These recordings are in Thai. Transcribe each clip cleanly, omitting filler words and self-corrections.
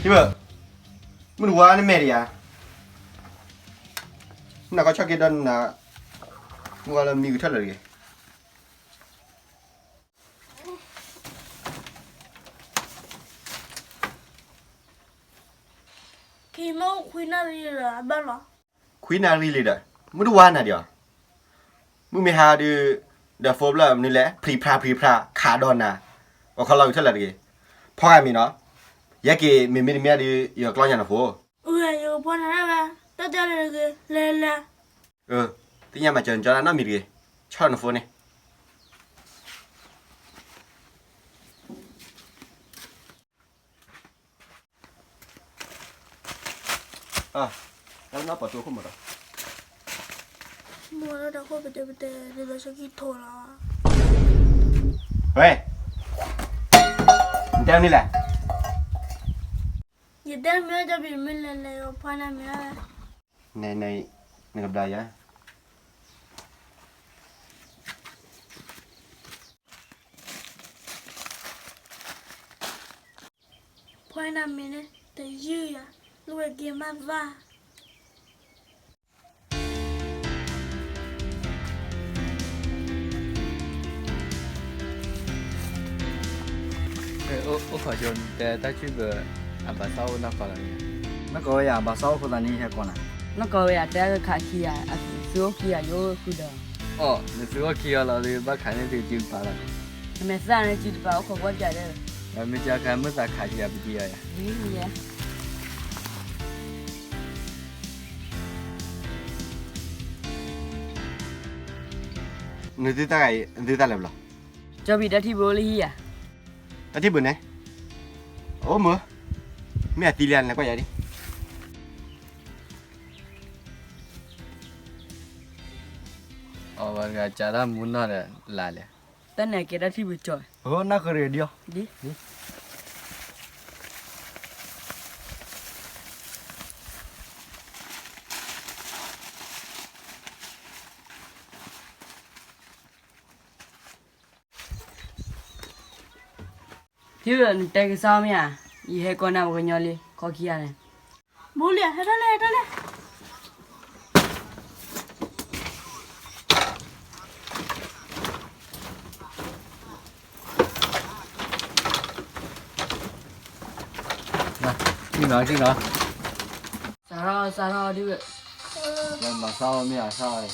พี่เบอร์มึงว่านี่แม่ดิอ่ะน่าก็ชอบกินดอนนะมึงว่าเรามีกูเท่าไหร่ Khi mà khuyên nó đi là bao lâu? คุยนารีเลยเด้อมึงดูว่าน่ะเดี๋ยวมึงไม่หาดูเดอะโฟบแล้วนี่แหละพรีพราขาดอนน่ะว่าเขาเราอยู่เท่าไหร่ดิพ่อไอ้มีเนาะยากีมีเมียดีอยู่กลางยันนะโฟ Yêu bọn nó ba, tao cho là cái lê. ที่ยังมาเจอจอน่ามีดิชอบนะโฟนี่แล้วน้าปะตัวขึ้นมาแล้ว Mua nó đâu có bề để nó sẽ kịp thôi là. เฮ้ยมึงเจ้านี่แหละ Giờ đến mấy cho bị mình lên bọn nó mấy. ในกับได้ยะ Bọn nó mấy này, để dư à, lúc ấy kia mà va. 我考虑带去个阿巴萨乌那搞了。那个呀，把烧火的你还过来。那个呀，这个卡起呀，啊，手机呀有goed的。哦，那是我去了，你把看的这就罢了。没事，那就把我可我家的。我们家看没啥卡起也不低呀。对呀。นึกได้เลยเหรอ 这边的提不里呀？ แล้วที่บุญไหนโอ้มือไม่ตีเรียนแล้วก็อย่าดิ 哦，我个家他木那的来了。等下给他提不着。哦，那个热的。的。Chứ tại cái sao mày à? Ý hay con nào cái nhỏ đi, có kia này. Bố liền, hết đó lên. 进哪？啥了这个？我马上没啥哎，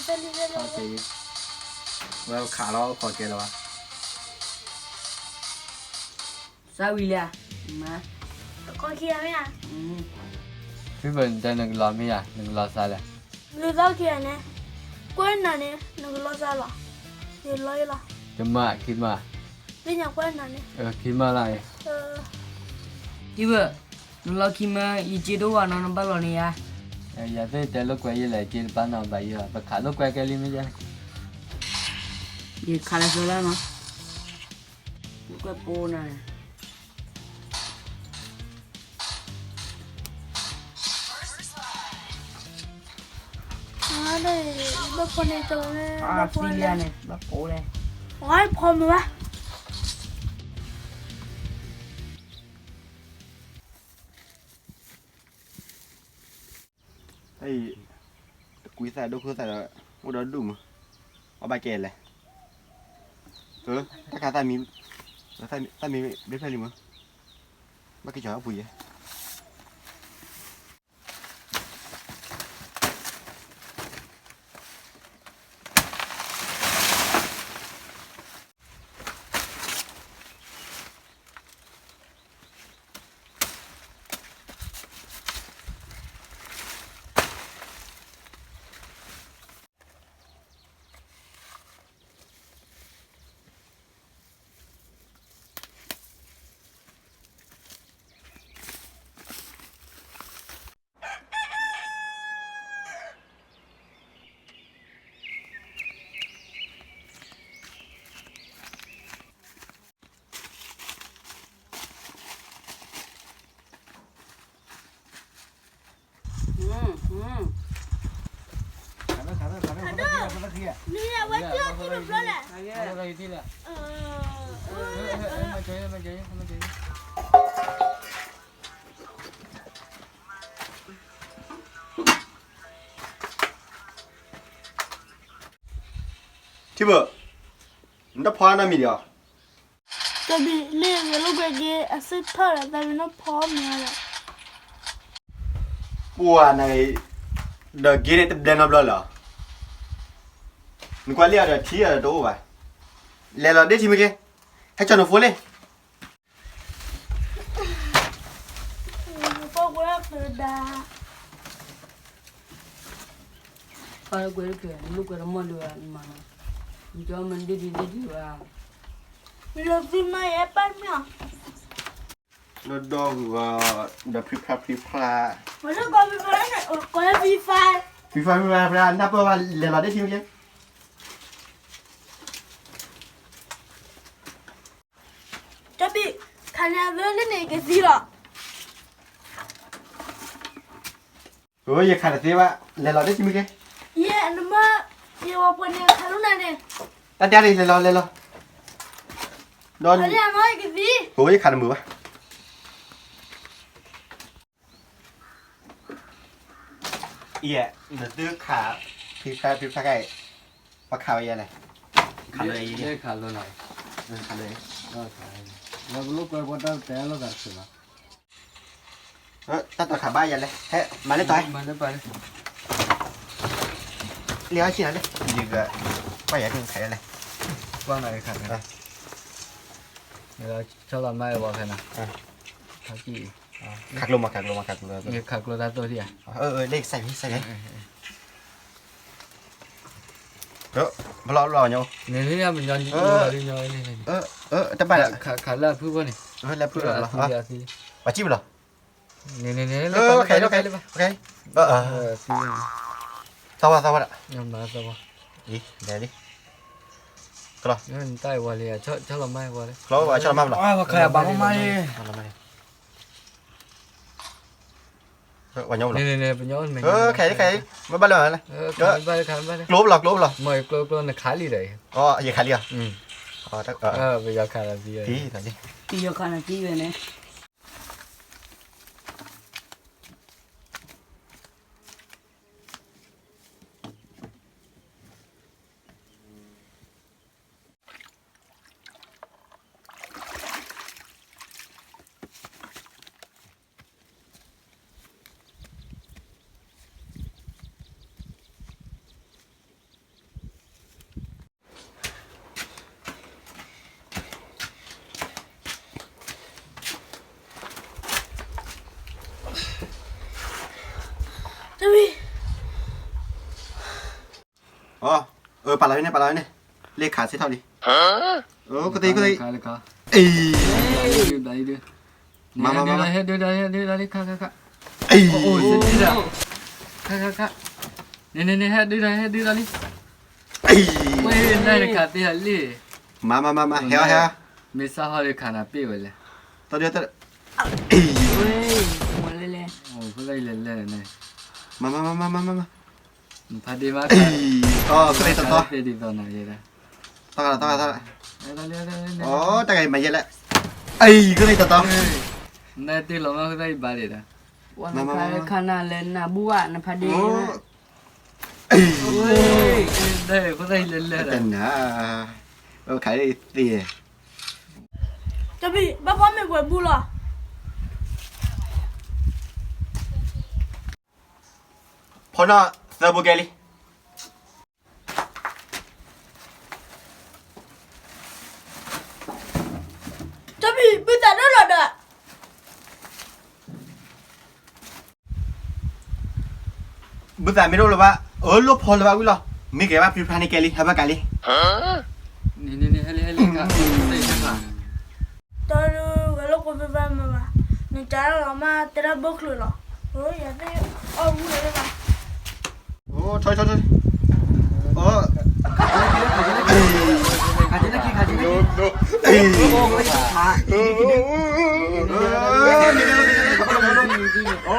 这里。啥这？我要卡了，考给了吧？啥味了？妈。Có kia mấy à?日本在那个拉面呀，那个拉啥了？ Người đó kia nè. Quên nè nè, đừng lo ra là. Thì lấy là. 怎么？去嘛？ Đi nhà quên nè nè. 去嘛来？ 这个，你老去嘛，一接到我那把老呢呀？也是带了怪一来，接搬到白了，把卡到怪给里面去。你看了出来吗？有怪波呢。Đây, bác con này cho này. À, phi lên này, bác bố này. Ôi, phom rồi bác. ไอ้กุยใส่ดูคือใส่แล้วอุดรดุมเอาใบเกลเลยถ้าการใส่มีแล้วใส่มีเบ็ดไฟลิมั้งไม่กี่จ่อยเอาปุ๋ยนี่แหละไว้เชื่อที่หนุ่มแล้วแหละ 那个地了。没追。ที่เบอร์มันจะพอนะมีเดียว จะบีเรียกลูกไปเกย์อาศัยท่อแล้วแต่ไม่ต้องพร้อมเนี่ยแหละ ปัวในเดอะเกย์เดินนับเหรอนึกว่าเรียกเดอะที่อะไรตัวไปแล้วเราได้ทีมั้ยให้จอนฟูเลย พวกเราเปิดดา ပါကွယ်ကွယ်လူကရမလို့ရမှာဒီကြောင့်မဒီဒီဒီပါ มีรถที่มาเยอะปั๊มเนี่ย แล้วดอกว่าเดอะพรีพลา มันจะก็มีอะไรเนี่ยก็จะมีไฟ พรีพลานับว่าแล้วเราได้ทีมั้ย จะบีคันยาเรื่องนี้ก็สิหรอ โอ้ยอย่าขาดเสียว่าแล้วเราได้ทีมั้ย เย่อันนั้นมาเยาว่าปนเนี่ยคารุณาเนี่ย ตัดยาดิแล้วเราโดน อันนี้น้อยก็สิ โอ้ยขาดมือวะเอี่ยเดือดขาพรีพลาไก่ปลาขาวยังไงขาเลย เด็กขาดเลย ขาเลย တော့ခါแล้วลูกကွယ်တော့တဲလို့ကဆိုလား ตัดตัวขาบ้ายังเลยเฮ้มาเล่นต่อย မလည်းပါလေ เลี้ยวชิ้นนั้นเลยยิงก็ไปอย่าถึงไข่เลย ကွာနိုင်ခါတယ်ဒါ6လမိုင်ပါခဏခါကြည့် ขักลงมา ဒီခါကလာတော့ဒီ เลขใส่เลยเออมารอเนาะ နေနေရမညောင်းကြည့်ရညောင်းနေနေ จะไปละ ခါလာဖူးပါနေ แล้วพูดเหรอ ဖူးရစီ มาจิ้มเหรอ နေနေနေ โอเคโอเคစီး สวัสดี ညမသာပါ นี่เดี๋ยวดิก็รอ ညတိုက်ဝါလေ6လမိုင်ဝါလေ เราว่าชอบมากหรอ อ่าว่าใครบ้างมั้ย วันยอมหรอ နေနေနေပညောင်းမ ใครมาบ้านเลยนะ ခါပါလေ กลบหรอกลบหรอ မကလောနဲ့ခါလီတယ် อ๋ออย่าขายเลยอ่ะ อืม อ๋อถ้า ဘယ်ရောက်ခါလာပြီးရ พี่ตอนนี้ ဒီရခါနဲ့ကြည့်ရနေ จะบี อ๋อปลาอะไรเนี่ยเลขขาเส้นเท่าดิก็ตี ခါလေခါ เอ้ย đây đi Mà. đi khá เอ้ย ô xin đi ra khá nè hết đi đây đi เอ้ย quay đây là khá tí hả li มาเฮ้ย mình sao hỏi khá là pi vậy ตัวเดียวเอ้ย เว้ยหมดเลย ô cái đây lên này มา phát đi mà เอ้ยอ๋อก็เลยต่อ đi đi vào này vậy đó ต่อ đây อ๋อแต่ไงมาเยอะแล้วเอ้ยก็เลยต่อ này tí lòng nó cái đây bà đi đó วันนั้นขนาดเลยนะบัวนะพอดี โอ้ นะ เอ้ย ôi đây cái đây lên แต่ rồi นะขายได้ตี จะบีบ้าพ่อไม่กวนบูหรอ พอเนาะเซอร์โบเกลิ จะบีไม่แต่ได้หรอเด้อ บุษาไม่รู้หรอว่าลูกพอหรือว่าวิลล์มีแกว่าพรีพลานิเกลิฮะบ้ากันลิ nè hết khá đây chắc là ตอนนี้เราก็ไปบ้านมาในใจเรามาแต่ละบุกเลยหรอเฮ้ยอย่าได้เอาบุกเลยป่ะ โอ้ถอยโอ้ ขาจิตะกี้ขาจิตะกี้ เอ้ย โอ้ยขา โอ้